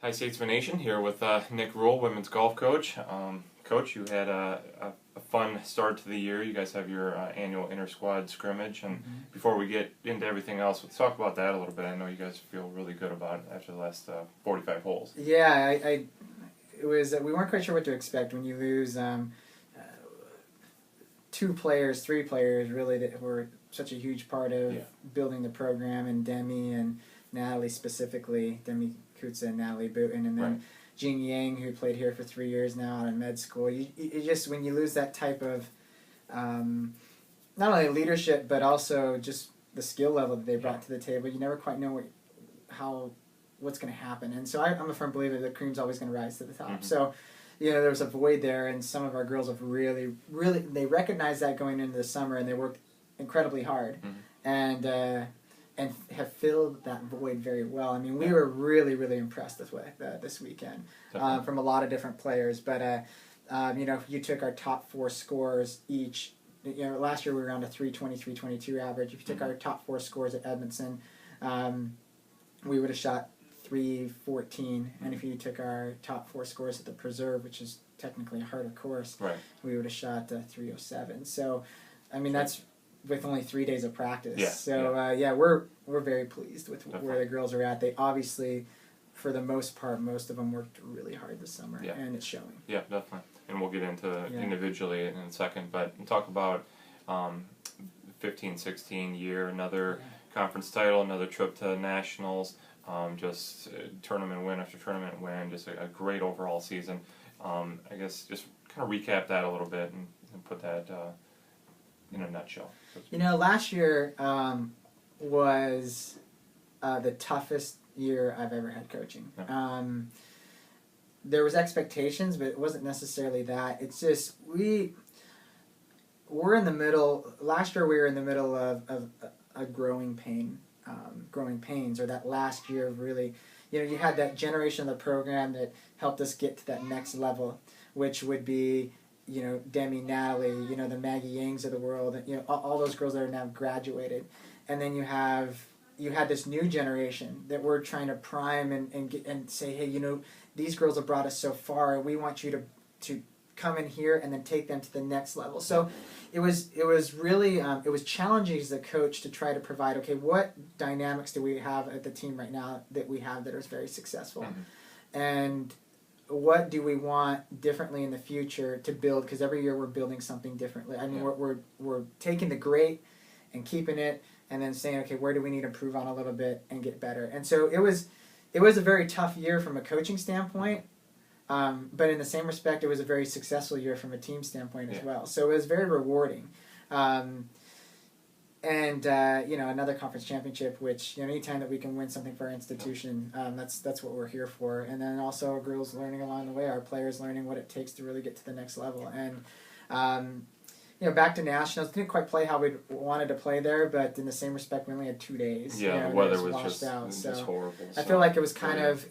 Hi, Statesman Nation, here with Nick Rule, women's golf coach. Coach, you had a fun start to the year. You guys have your annual inter-squad scrimmage, and before we get into everything else, let's talk about that a little bit. I know you guys feel really good about it after the last 45 holes. Yeah, it was. We weren't quite sure what to expect when you lose three players, really, that were such a huge part of building the program, and Demi and Natalie specifically, Demi Kutza and Natalie Booten, and then Jing Yang, who played here for 3 years now out of med school. You just, when you lose that type of not only leadership but also just the skill level that they brought to the table, you never quite know what's going to happen. And so I'm a firm believer that cream's always going to rise to the top. So, there was a void there, and some of our girls have really, they recognized that going into the summer, and they worked incredibly hard, and have filled that void very well. I mean, we were really, really impressed with this weekend from a lot of different players. But, if you took our top four scores each, last year we were around a 320, 322 average. If you took our top four scores at Edmondson, we would have shot 314. And if you took our top four scores at the Preserve, which is technically a harder course, we would have shot 307. So, I mean, that's with only 3 days of practice. We're very pleased with where the girls are at. They obviously, for the most part, most of them worked really hard this summer, and it's showing. Yeah, definitely. And we'll get into individually in a second, but talk about 15-16 year, another conference title, another trip to nationals, just tournament win after tournament win, just a great overall season. I guess just kind of recap that a little bit and put that in a nutshell. Last year was the toughest year I've ever had coaching. There was expectations, but it wasn't necessarily that. It's just we're in the middle. Last year we were in the middle of a growing pains, or that last year of really, you had that generation of the program that helped us get to that next level, which would be, Demi, Natalie, the Maggie Yangs of the world, all those girls that are now graduated. And then you had this new generation that we're trying to prime and say, hey, these girls have brought us so far. We want you to come in here and then take them to the next level. So it was really it was challenging as a coach to try to provide, okay, what dynamics do we have at the team right now that we have that is very successful, and what do we want differently in the future to build? Because every year we're building something differently. I mean, we're taking the great and keeping it, and then saying, okay, where do we need to improve on a little bit and get better? And so it was a very tough year from a coaching standpoint, but in the same respect, it was a very successful year from a team standpoint as well. So it was very rewarding. Another conference championship, which, anytime that we can win something for our institution, that's what we're here for. And then also our girls learning along the way, our players learning what it takes to really get to the next level. And, back to nationals, didn't quite play how we wanted to play there, but in the same respect, we only had 2 days. Yeah, the weather was washed out. just horrible. I feel like it was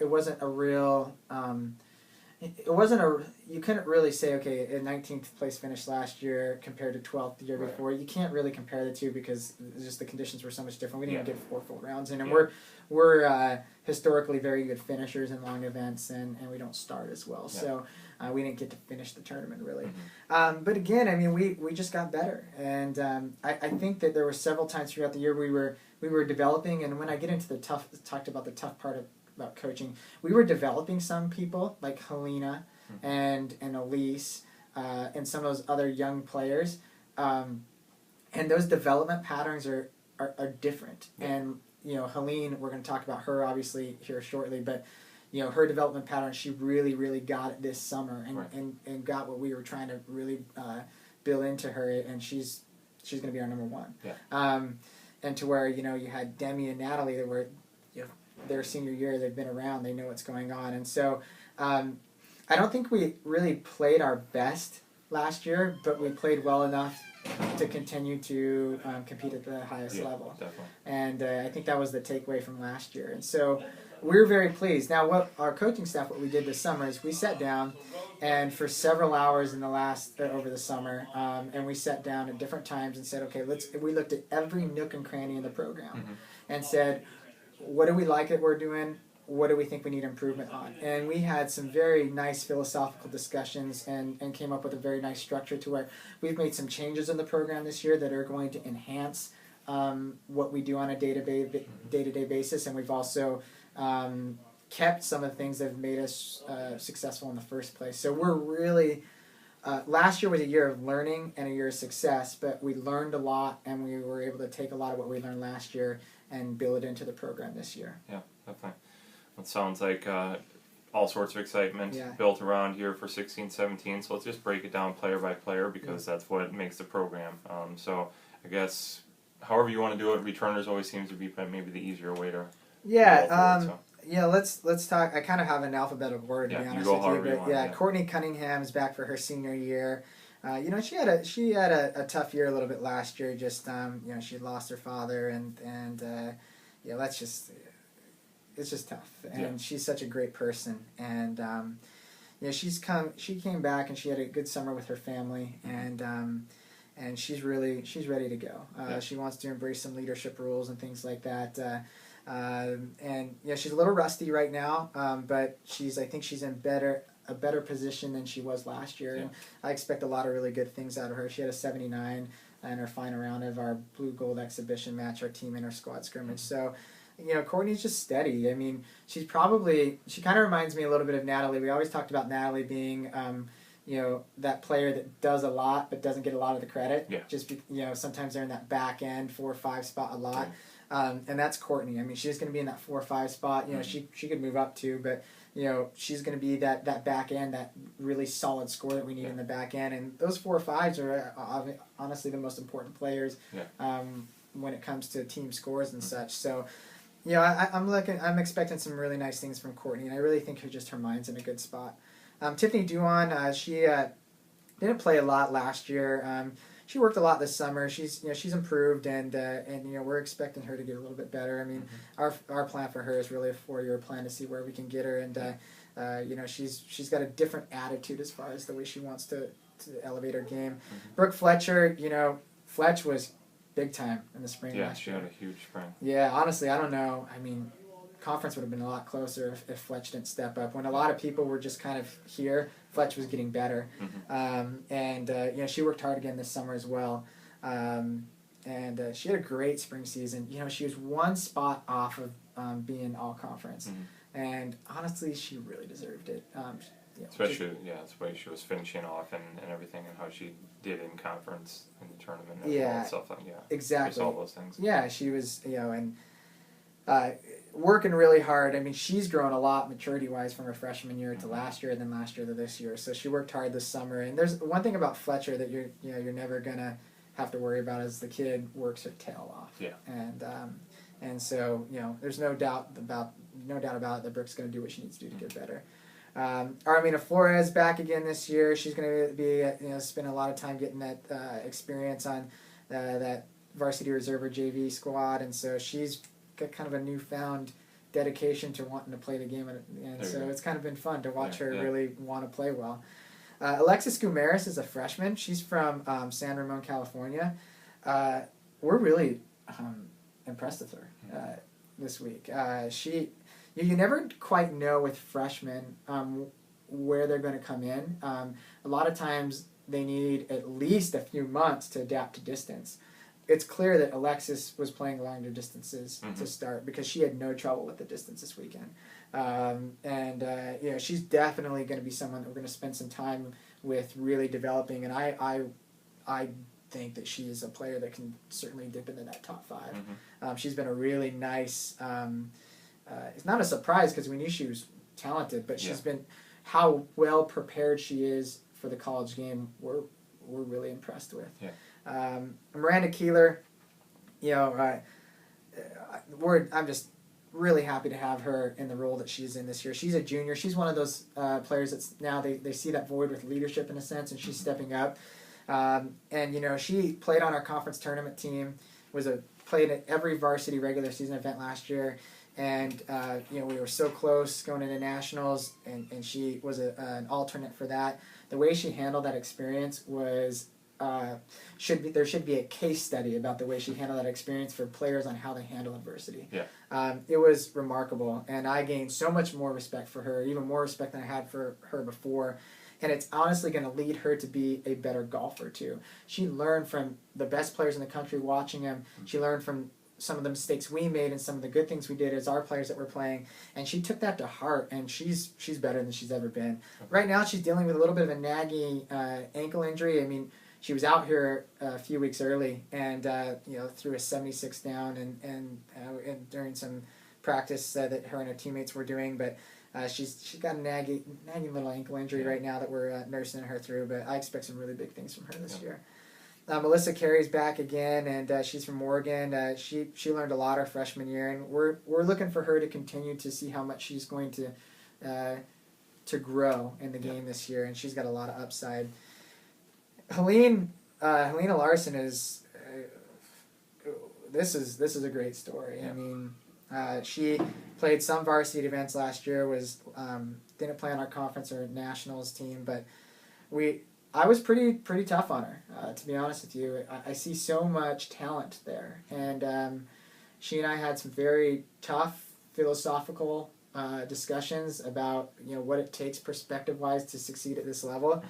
it wasn't a real... you couldn't really say, okay, a 19th place finish last year compared to 12th the year before. You can't really compare the two because just the conditions were so much different. We didn't even get 4 full rounds in, and we're historically very good finishers in long events, and we don't start as well. So we didn't get to finish the tournament really. But again, I mean, we just got better, and I think that there were several times throughout the year we were developing. And when I get into talked about the tough part about coaching, we were developing some people like Helena and Elise and some of those other young players, and those development patterns are different. And Helene, we're going to talk about her obviously here shortly, but her development pattern, she really got it this summer and got what we were trying to really build into her, and she's going to be our number one. And to where you had Demi and Natalie that were their senior year, they've been around, they know what's going on. And so I don't think we really played our best last year, but we played well enough to continue to compete at the highest level. Definitely. And I think that was the takeaway from last year. And so we're very pleased. Now, what our coaching staff, what we did this summer is we sat down, and for several hours in over the summer, and we sat down at different times and said, okay, we looked at every nook and cranny in the program and said, what do we like that we're doing? what do we think we need improvement on? And we had some very nice philosophical discussions and came up with a very nice structure to where we've made some changes in the program this year that are going to enhance what we do on a day-to-day basis, and we've also kept some of the things that have made us successful in the first place. So we're really, last year was a year of learning and a year of success, but we learned a lot, and we were able to take a lot of what we learned last year and build it into the program this year. Yeah, definitely. It sounds like all sorts of excitement built around here for 16-17. So let's just break it down player by player, because that's what makes the program. So I guess however you want to do it, returners always seems to be maybe the easier way to let's talk. I kind of have an alphabetical order, to be honest with you. But Courtney Cunningham is back for her senior year. She had a tough year a little bit last year. Just she had lost her father, and it's just tough. And she's such a great person, and she came back and she had a good summer with her family, and she's ready to go. She wants to embrace some leadership roles and things like that. And she's a little rusty right now, but I think she's in a better position than she was last year. And I expect a lot of really good things out of her. She had a 79 in her final round of our blue gold exhibition match, our team inter-squad scrimmage. So Courtney's just steady. I mean, she kind of reminds me a little bit of Natalie. We always talked about Natalie being that player that does a lot but doesn't get a lot of the credit. Sometimes they're in that back end 4 or 5 spot a lot. And that's Courtney. I mean, she's going to be in that 4 or 5 spot. She could move up too, but she's going to be that back end, that really solid score that we need in the back end. And those 4 or 5s are honestly the most important players when it comes to team scores and such. So, I'm expecting some really nice things from Courtney, and I really think her mind's in a good spot. Tiffany Duan, she didn't play a lot last year. She worked a lot this summer. She's improved, and we're expecting her to get a little bit better. I mean, our plan for her is really a 4-year plan to see where we can get her, and she's got a different attitude as far as the way she wants to elevate her game. Brooke Fletcher, Fletch was big time in the spring. Yeah, she had a huge spring. Yeah, honestly, I don't know. I mean, conference would have been a lot closer if Fletch didn't step up. When a lot of people were just kind of here, Fletch was getting better. She worked hard again this summer as well. She had a great spring season. She was 1 spot off of being all conference. And honestly, she really deserved it. Especially, the way she was finishing off and everything, and how she did in conference in the tournament and all that stuff. Exactly. Just all those things. Yeah, she was, working really hard. I mean, she's grown a lot maturity-wise from her freshman year to last year, and then last year to this year. So she worked hard this summer. And there's one thing about Fletcher that you're never gonna have to worry about is the kid works her tail off. Yeah. And so there's no doubt about it that Brooke's gonna do what she needs to do to get better. Armina Flores back again this year. She's going to be spend a lot of time getting that experience on that varsity reserve or JV squad, and so she's got kind of a newfound dedication to wanting to play the game, and so it's kind of been fun to watch her really want to play well. Alexis Gumaris is a freshman. She's from San Ramon, California. We're really impressed with her this week. You never quite know with freshmen where they're going to come in. A lot of times they need at least a few months to adapt to distance. It's clear that Alexis was playing longer distances to start because she had no trouble with the distance this weekend. She's definitely going to be someone that we're going to spend some time with really developing, and I think that she is a player that can certainly dip into that top 5. She's been a really nice... it's not a surprise because we knew she was talented, but she's been how well prepared she is for the college game. We're really impressed with. Miranda Keeler, I'm just really happy to have her in the role that she's in this year. She's a junior. She's one of those players that's now they see that void with leadership in a sense, and she's stepping up. She played on our conference tournament team. Played at every varsity regular season event last year. And, we were so close going into nationals, and she was an alternate for that. The way she handled that experience was there should be a case study about the way she handled that experience for players on how they handle adversity. Yeah. It was remarkable, and I gained so much more respect for her, even more respect than I had for her before. And it's honestly going to lead her to be a better golfer too. She learned from the best players in the country watching them. She learned from some of the mistakes we made and some of the good things we did as our players that were playing, and she took that to heart, and she's better than she's ever been. Right now she's dealing with a little bit of a nagging ankle injury. I mean, she was out here a few weeks early and threw a 76 down and during some practice that her and her teammates were doing, but she's got a nagging little ankle injury right now that we're nursing her through, but I expect some really big things from her this year. Melissa Carey's back again, and she's from Oregon. She learned a lot her freshman year, and we're looking for her to continue to see how much she's going to grow in the game this year, and she's got a lot of upside. Helena Larson is this is a great story. I mean, she played some varsity events last year. Didn't play on our conference or nationals team, but I was pretty tough on her, to be honest with you. I see so much talent there, and she and I had some very tough philosophical discussions about what it takes perspective wise to succeed at this level.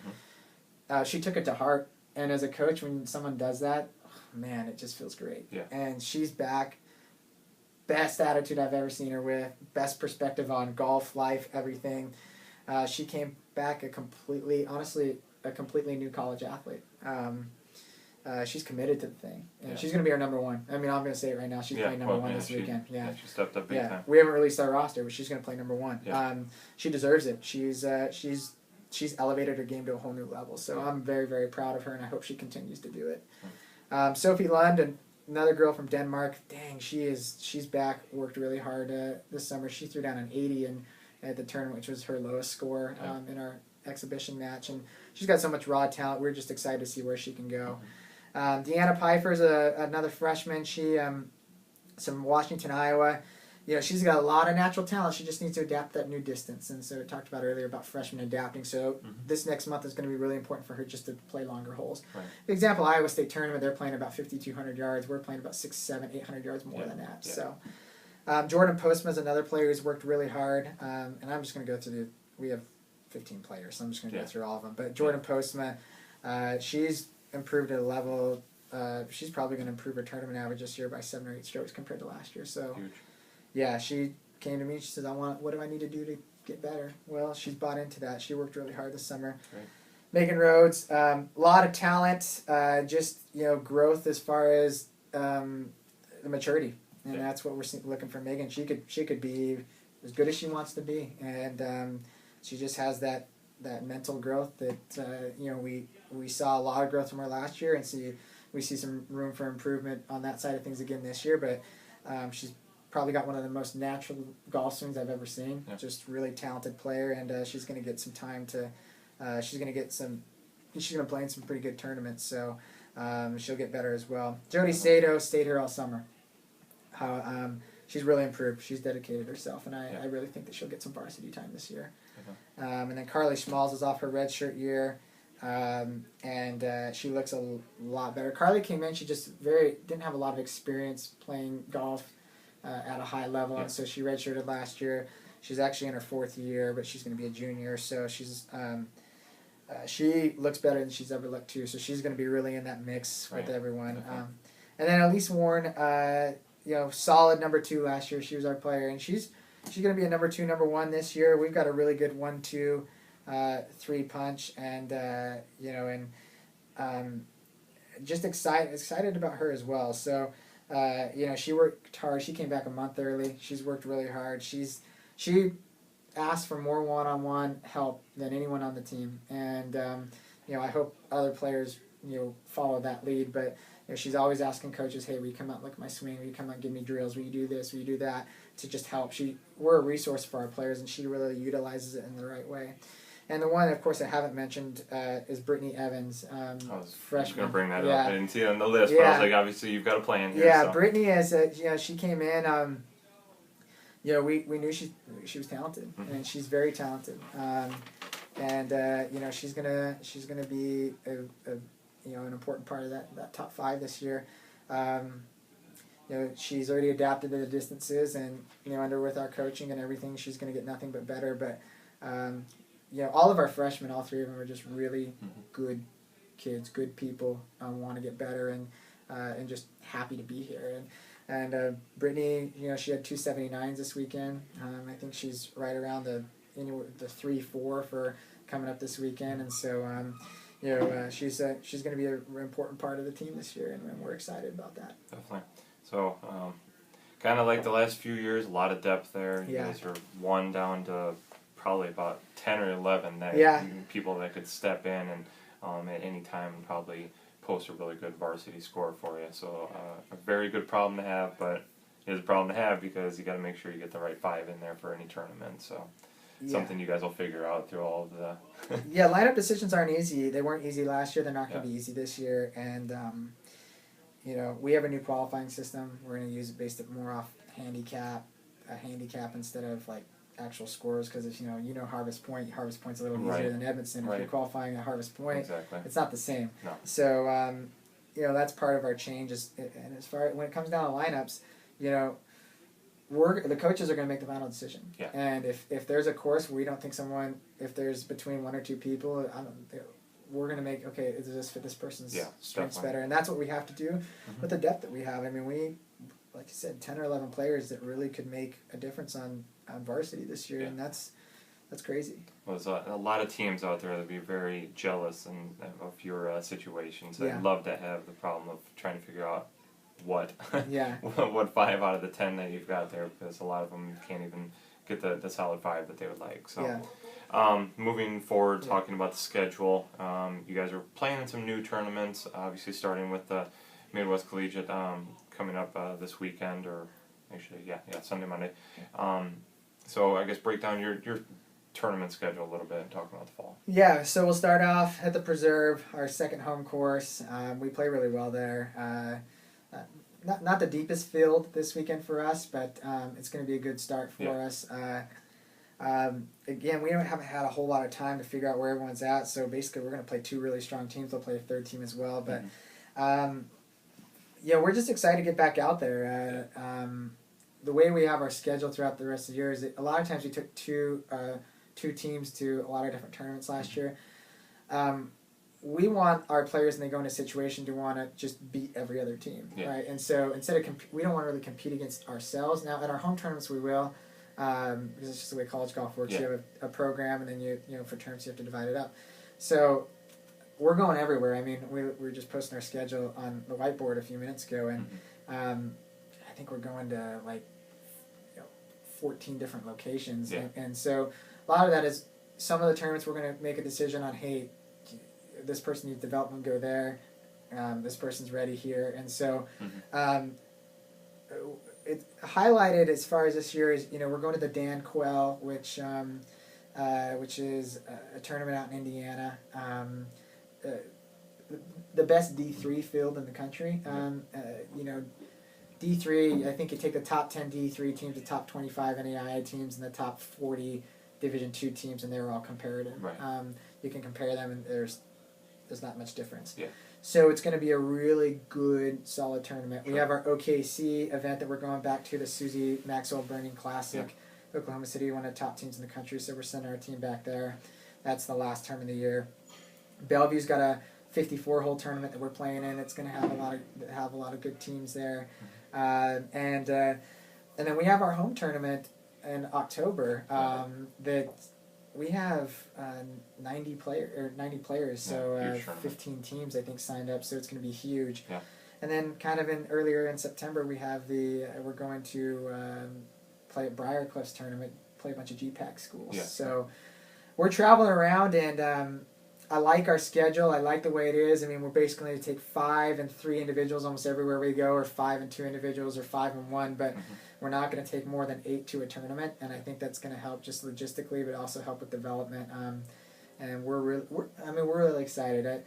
She took it to heart, and as a coach, when someone does that, man, it just feels great. Yeah. And she's back. Best attitude I've ever seen her with. Best perspective on golf, life, everything. She came back a completely new college athlete. She's committed to the thing, and she's going to be our number one. I mean, I'm going to say it right now. She's playing number one this weekend. Yeah, she stepped up big time. We haven't released our roster, but she's going to play number one. Yeah. She deserves it. She's elevated her game to a whole new level. So I'm very, very proud of her, and I hope she continues to do it. Sophie Lund, another girl from Denmark. Dang, she's back. Worked really hard this summer. She threw down an 80 at the tournament, which was her lowest score in our exhibition match, and she's got so much raw talent. We're just excited to see where she can go. Deanna Pfeiffer's another freshman. She from Washington, Iowa. She's got a lot of natural talent. She just needs to adapt that new distance. And so we talked about earlier about freshmen adapting. So this next month is going to be really important for her just to play longer holes. Right. The example, Iowa State tournament, they're playing about 5,200 yards. We're playing about 600, 700, 800 yards more than that. Yeah. So Jordan Postma is another player who's worked really hard. And I'm just going to go through we have 15 players, so I'm just going to go through all of them. But Jordan Postma, she's improved at a level. She's probably going to improve her tournament average this year by 7 or 8 strokes compared to last year. So, huge. Yeah, she came to me. She says, what do I need to do to get better? Well, she's bought into that. She worked really hard this summer. Right. Megan Rhodes, a lot of talent, just growth as far as the maturity, and that's what we're looking for. Megan, she could be as good as she wants to be, and she just has that mental growth that we saw a lot of growth from her last year, and we see some room for improvement on that side of things again this year. But she's probably got one of the most natural golf swings I've ever seen. Yep. Just really talented player, and she's going to get some time to. She's going to play in some pretty good tournaments, so she'll get better as well. Jody Sato stayed here all summer. She's really improved. She's dedicated herself, and I really think that she'll get some varsity time this year. And then Carly Schmalz is off her redshirt year, and she looks a lot better. Carly came in, she just didn't have a lot of experience playing golf at a high level, and so she redshirted last year. She's actually in her 4th year, but she's going to be a junior, so she looks better than she's ever looked too. So she's going to be really in that mix with everyone. And then Elise Warren, solid number 2 last year. She was our player, and she's going to be a number 2, number 1 this year. We've got a really good 1, 2, 3 punch, and just excited about her as well. So. She worked hard. She came back a month early. She's worked really hard. She asked for more one-on-one help than anyone on the team, and I hope other players follow that lead. But she's always asking coaches, "Hey, will you come out and look at my swing? Will you come out and give me drills? Will you do this? Will you do that?" To just help. We're a resource for our players, and she really utilizes it in the right way. And the one, of course, I haven't mentioned is Brittany Evans, freshman. I was going to bring that up. I didn't see it on the list, but I was like, obviously, you've got a plan here. Yeah, so. Brittany is, she came in. We knew she was talented, and she's very talented. She's gonna be an important part of that top 5 this year. She's already adapted to the distances, and under with our coaching and everything, she's going to get nothing but better. But all of our freshmen, all 3 of them, are just really good kids, good people, want to get better, and just happy to be here. And Brittany, she had 279s this weekend. I think she's right around the 3-4 for coming up this weekend, and so she's going to be an important part of the team this year, and we're excited about that. Definitely. So, kind of like the last few years, a lot of depth there. You guys are 1 down to probably about 10 or 11 people that could step in and at any time probably post a really good varsity score for you. So, a very good problem to have, but it is a problem to have because you got to make sure you get the right 5 in there for any tournament. So, something you guys will figure out through all of the. Lineup decisions aren't easy. They weren't easy last year. They're not going to be easy this year, and. We have a new qualifying system. We're going to use it based more off handicap instead of like actual scores, because if Harvest Point's a little easier than Edmondson. If you're qualifying at Harvest Point, it's not the same. No. So that's part of our changes. And as far when it comes down to lineups, the coaches are going to make the final decision. Yeah. And if there's a course where we don't think if there's between 1 or 2 people, we're going to make, does this fit this person's strengths better? And that's what we have to do with the depth that we have. I mean, we, like you said, 10 or 11 players that really could make a difference on varsity this year, and that's crazy. Well, there's a lot of teams out there that would be very jealous of your situations. They'd love to have the problem of trying to figure out what 5 out of the 10 that you've got there, because a lot of them can't even get the solid 5 that they would like. So. Moving forward, talking about the schedule, you guys are playing in some new tournaments, obviously starting with the Midwest Collegiate coming up this weekend, or actually, Sunday, Monday. So I guess break down your tournament schedule a little bit and talk about the fall. Yeah, so we'll start off at the Preserve, our second home course. We play really well there. Not the deepest field this weekend for us, but it's going to be a good start for us. Again, we haven't had a whole lot of time to figure out where everyone's at, so basically we're going to play 2 really strong teams. They'll play a 3rd team as well, but we're just excited to get back out there. The way we have our schedule throughout the rest of the year is that a lot of times we took two teams to a lot of different tournaments last year. We want our players, when they go in a situation, to want to just beat every other team, right? And so instead of we don't want to really compete against ourselves. Now at our home tournaments we will. Because it's just the way college golf works. You have a program, and then you for terms you have to divide it up. So we're going everywhere. I mean, we were just posting our schedule on the whiteboard a few minutes ago, and I think we're going to 14 different locations. And so a lot of that is some of the tournaments we're going to make a decision on. Hey, this person needs development, go there. This person's ready here, and so. It's highlighted as far as this year is, we're going to the Dan Quell, which is a tournament out in Indiana, the best D3 field in the country. D3, I think you take the top 10 D3 teams, the top 25 NAIA teams, and the top 40 Division II teams, and they're all comparative. Right. You can compare them, and there's not much difference. Yeah. So it's going to be a really good, solid tournament. Sure. We have our OKC event that we're going back to, the Susie Maxwell Burning Classic. Oklahoma City, one of the top teams in the country, so we're sending our team back there. That's the last term of the year. Bellevue's got a 54-hole tournament that we're playing in. It's going to have a lot of good teams there. And then we have our home tournament in October that we have 90 players, so 15 teams I think signed up, so it's going to be huge. Yeah. And then kind of earlier in September we have we're going to play at Briarcliff's tournament, play a bunch of GPAC schools. Yeah. So we're traveling around, and I like our schedule. I like the way it is. I mean, we're basically going to take 5 and 3 individuals almost everywhere we go, or 5 and 2 individuals, or 5 and 1, but we're not going to take more than 8 to a tournament, and I think that's going to help just logistically, but also help with development. And we're really excited.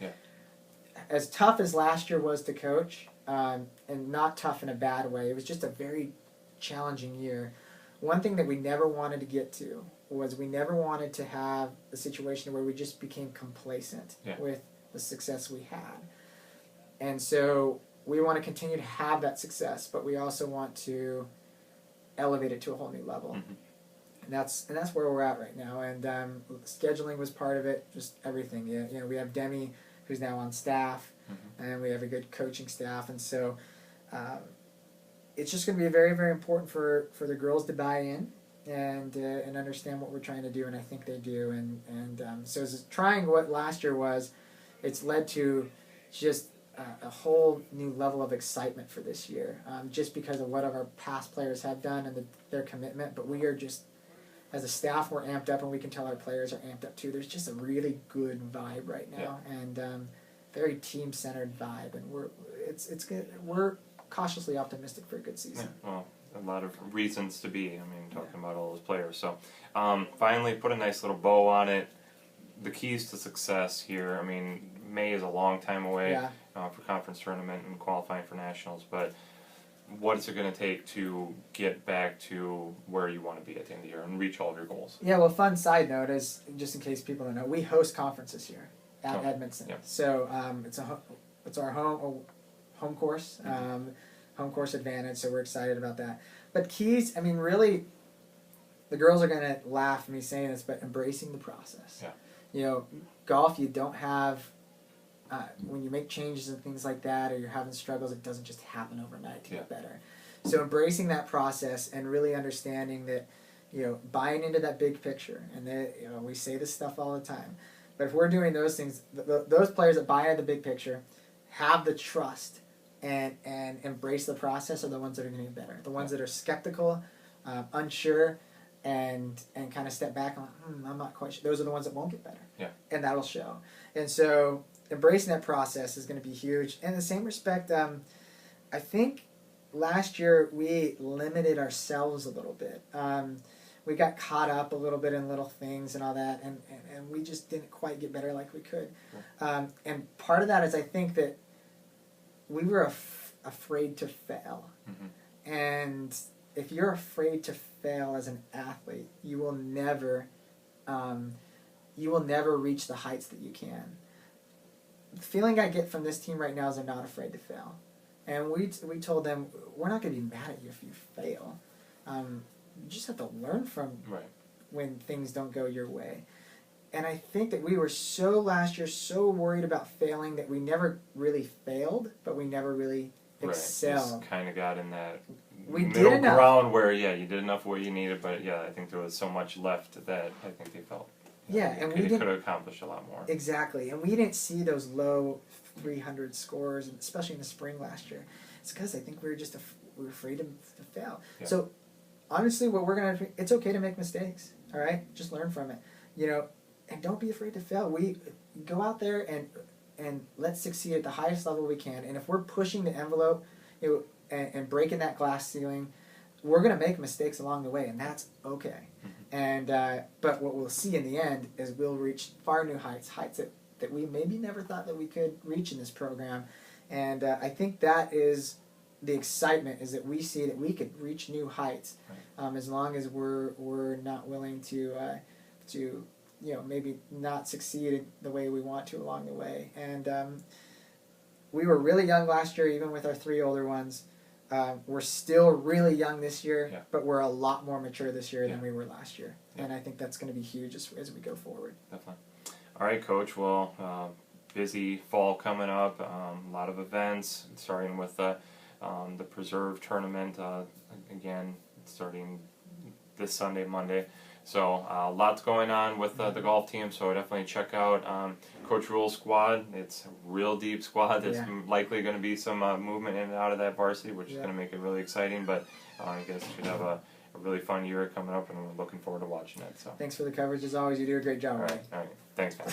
As tough as last year was to coach, and not tough in a bad way, it was just a very challenging year. One thing that we never wanted to get to was we never wanted to have a situation where we just became complacent with the success we had. And so we want to continue to have that success, but we also want to elevate it to a whole new level. Mm-hmm. And that's where we're at right now. And scheduling was part of it, just everything. We have Demi, who's now on staff, and we have a good coaching staff. And so it's just going to be very, very important for the girls to buy in and understand what we're trying to do, and I think they do. And so as trying what last year was, it's led to just a whole new level of excitement for this year, just because of what our past players have done and their commitment. But we are just, as a staff, we're amped up, and we can tell our players are amped up too. There's just a really good vibe right now, and very team-centered vibe, and it's good. We're cautiously optimistic for a good season. Yeah, well, a lot of reasons to be. I mean, talking about all those players. So, finally, put a nice little bow on it. The keys to success here. I mean, May is a long time away for conference tournament and qualifying for nationals, but what is it going to take to get back to where you want to be at the end of the year and reach all of your goals? Yeah, well, fun side note is, just in case people don't know, we host conferences here at Edmondson. Yep. So it's our home course, home course advantage, so we're excited about that. But keys, I mean, really, the girls are going to laugh at me saying this, but embracing the process. Yeah. Golf, you don't have... when you make changes and things like that, or you're having struggles, it doesn't just happen overnight to get better. So embracing that process and really understanding that, buying into that big picture. And we say this stuff all the time, but if we're doing those things, those players that buy into the big picture, have the trust and embrace the process, are the ones that are going to get better. The ones that are skeptical, unsure, and kind of step back and I'm not quite sure. Those are the ones that won't get better. Yeah. And that'll show. And so embracing that process is going to be huge. In the same respect, I think last year we limited ourselves a little bit. We got caught up a little bit in little things and all that, and we just didn't quite get better like we could. And part of that is, I think that we were afraid to fail. And if you're afraid to fail as an athlete, you will never reach the heights that you can. The feeling I get from this team right now is they're not afraid to fail. And we told them, we're not going to be mad at you if you fail. You just have to learn from when things don't go your way. And I think that we were last year so worried about failing that we never really failed, but we never really excelled. Just kind of got in that we middle did ground where, you did enough where you needed, but I think there was so much left that I think they felt. And we could have accomplished a lot more. Exactly, and we didn't see those low 300 scores, especially in the spring last year. It's because I think we were afraid to fail. Yeah. So, honestly, it's okay to make mistakes. All right, just learn from it. And don't be afraid to fail. We go out there and let's succeed at the highest level we can. And if we're pushing the envelope, and breaking that glass ceiling, we're going to make mistakes along the way, and that's okay. And but what we'll see in the end is we'll reach far new heights that we maybe never thought that we could reach in this program. And I think that is the excitement, is that we see that we could reach new heights, as long as we're not willing to maybe not succeed the way we want to along the way. And we were really young last year, even with our 3 older ones. We're still really young this year, but we're a lot more mature this year than we were last year. And I think that's going to be huge as we go forward. Definitely. All right, Coach. Well, busy fall coming up. A lot of events, starting with the Preserve Tournament, again, starting this Sunday, Monday. So lots going on with the golf team, so definitely check out Coach Rule's squad. It's a real deep squad. There's likely going to be some movement in and out of that varsity, which is going to make it really exciting, but I guess we should have a really fun year coming up, and we're looking forward to watching it. So thanks for the coverage. As always, you do a great job. All right. Thanks, man.